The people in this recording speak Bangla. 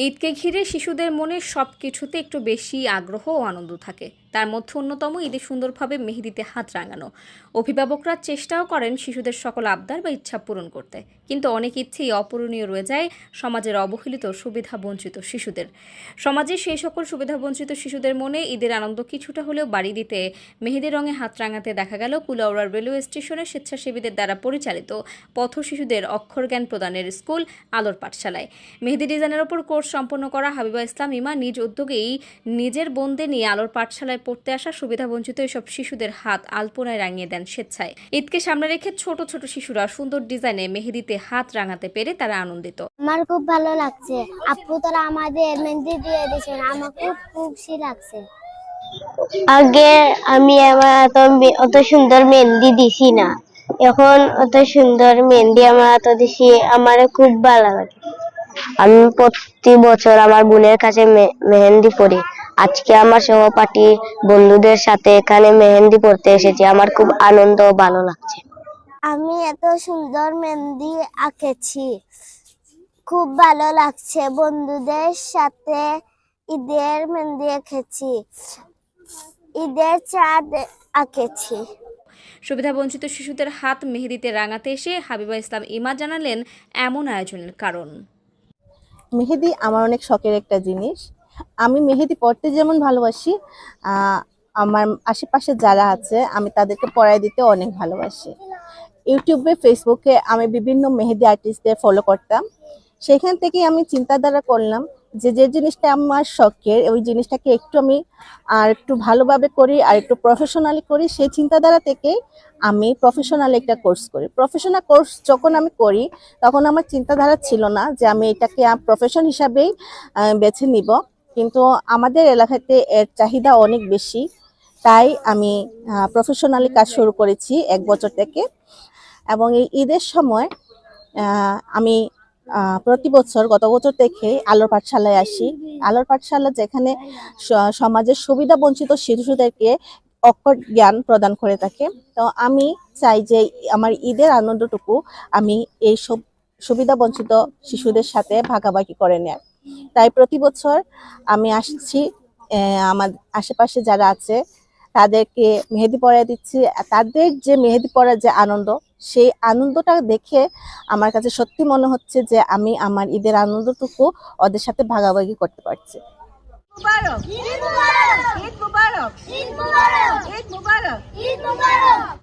ঈদকে ঘিরে শিশুদের মনে সবকিছুতে একটু বেশি আগ্রহ ও আনন্দ থাকে। তার মধ্যে অন্যতম ঈদে সুন্দরভাবে মেহেদিতে হাত রাঙানো। অভিভাবকরা চেষ্টাও করেন শিশুদের সকল আবদার বা ইচ্ছা পূরণ করতে, কিন্তু অনেক ইচ্ছেই অপূরণীয় রয়ে যায় সমাজের অবহেলিত সুবিধাবঞ্চিত শিশুদের। সমাজে সেই সকল সুবিধাবঞ্চিত শিশুদের মনে ঈদের আনন্দ কিছুটা হলেও বাড়িয়ে দিতে মেহেদি রঙে হাত রাঙাতে দেখা গেল কুলাউড়া রেলওয়ে স্টেশনে স্বেচ্ছাসেবীদের দ্বারা পরিচালিত পথ শিশুদের অক্ষর জ্ঞান প্রদানের স্কুল আলোর পাঠশালায়। মেহেদি ডিজাইনের ওপর কোর্স সম্পন্ন করা হাবিবা ইসলাম ইমা নিজ উদ্যোগেই নিজের বোনদের নিয়ে আলোর পাঠশালায় পড়তে আসা সুবিধাবঞ্চিত এসব শিশুদের হাত আলপনায় রাঙিয়ে দেন স্বেচ্ছায়। ঈদকে সামনে রেখে ছোট ছোট শিশুরা সুন্দর ডিজাইনে মেহেদিতে হাত রাঙাতে পেরে তারা আনন্দিত। আমার খুব ভালো লাগছে, আপু তারা আমাদের মেহেদি দিয়ে দিয়েছেন, আমার খুব খুশি লাগছে। আগে আমি আমার অত সুন্দর মেহেন্দি দিছি না, এখন অত সুন্দর মেহেন্দি আমার এত দিছি, আমার খুব ভালো লাগে। আমি প্রতি বছর আমার বোনের কাছে মেহেন্দি পরি। আজকে আমার সহপাঠী বন্ধুদের সাথে এখানে মেহেন্দি পড়তে এসেছি, আমার খুব আনন্দ ও ভালো লাগছে। আমি এত সুন্দর মেহেন্দি আঁকেছি, খুব ভালো লাগছে। বন্ধুদের সাথে ঈদের মেহেন্দি এঁকেছি, ঈদের চাঁদ আঁকেছি। সুবিধাবঞ্চিত শিশুদের হাত মেহেদিতে রাঙাতে এসে হাবিবা ইসলাম ইমা জানালেন এমন আয়োজনের কারণ। মেহেদি আমার অনেক শখের একটা জিনিস। আমি মেহেদি পড়তে যেমন ভালোবাসি, আমার আশেপাশে যারা আছে আমি তাদেরকে পড়ায় দিতে অনেক ভালোবাসি। ইউটিউবে, ফেসবুকে আমি বিভিন্ন মেহেদি আর্টিস্টদের ফলো করতাম। সেখান থেকে আমি চিন্তাধারা করলাম যে যে জিনিসটা আমার শখের, ওই জিনিসটাকে একটু আমি আর একটু ভালোভাবে করি, আর একটু প্রফেশনালি করি। সেই চিন্তাধারা থেকেই আমি প্রফেশনাল একটা কোর্স করি। প্রফেশনাল কোর্স যখন আমি করি তখন আমার চিন্তাধারা ছিল না যে আমি এটাকে প্রফেশন হিসাবেই বেছে নিব, কিন্তু আমাদের এলাকাতে এর চাহিদা অনেক বেশি, তাই আমি প্রফেশনালি কাজ শুরু করেছি 1 বছর থেকে। এবং এই ঈদের সময় আমি প্রতি বছর গত বছর থেকে আলোর পাঠশালায় আসি। আলোর পাঠশালা যেখানে সমাজের সুবিধা বঞ্চিত শিশুদেরকে অক্ষর জ্ঞান প্রদান করে থাকে। তো আমি চাই যে আমার ঈদের আনন্দটুকু আমি এই সব সুবিধা বঞ্চিত শিশুদের সাথে ভাগাভাগি করে নেয়। তাই প্রতি বছর আমি আসছি, আমার আশেপাশে যারা আছে তাদেরকে মেহেদি পরায় দিচ্ছি। তাদের যে মেহেদি পরার যে আনন্দ, সেই আনন্দটা দেখে আমার কাছে সত্যি মনে হচ্ছে যে আমি আমার ঈদের আনন্দটুকু ওদের সাথে ভাগাভাগি করতে পারছি। ঈদ মুবারক, ঈদ মুবারক, ঈদ মুবারক, ঈদ মুবারক, ঈদ মুবারক।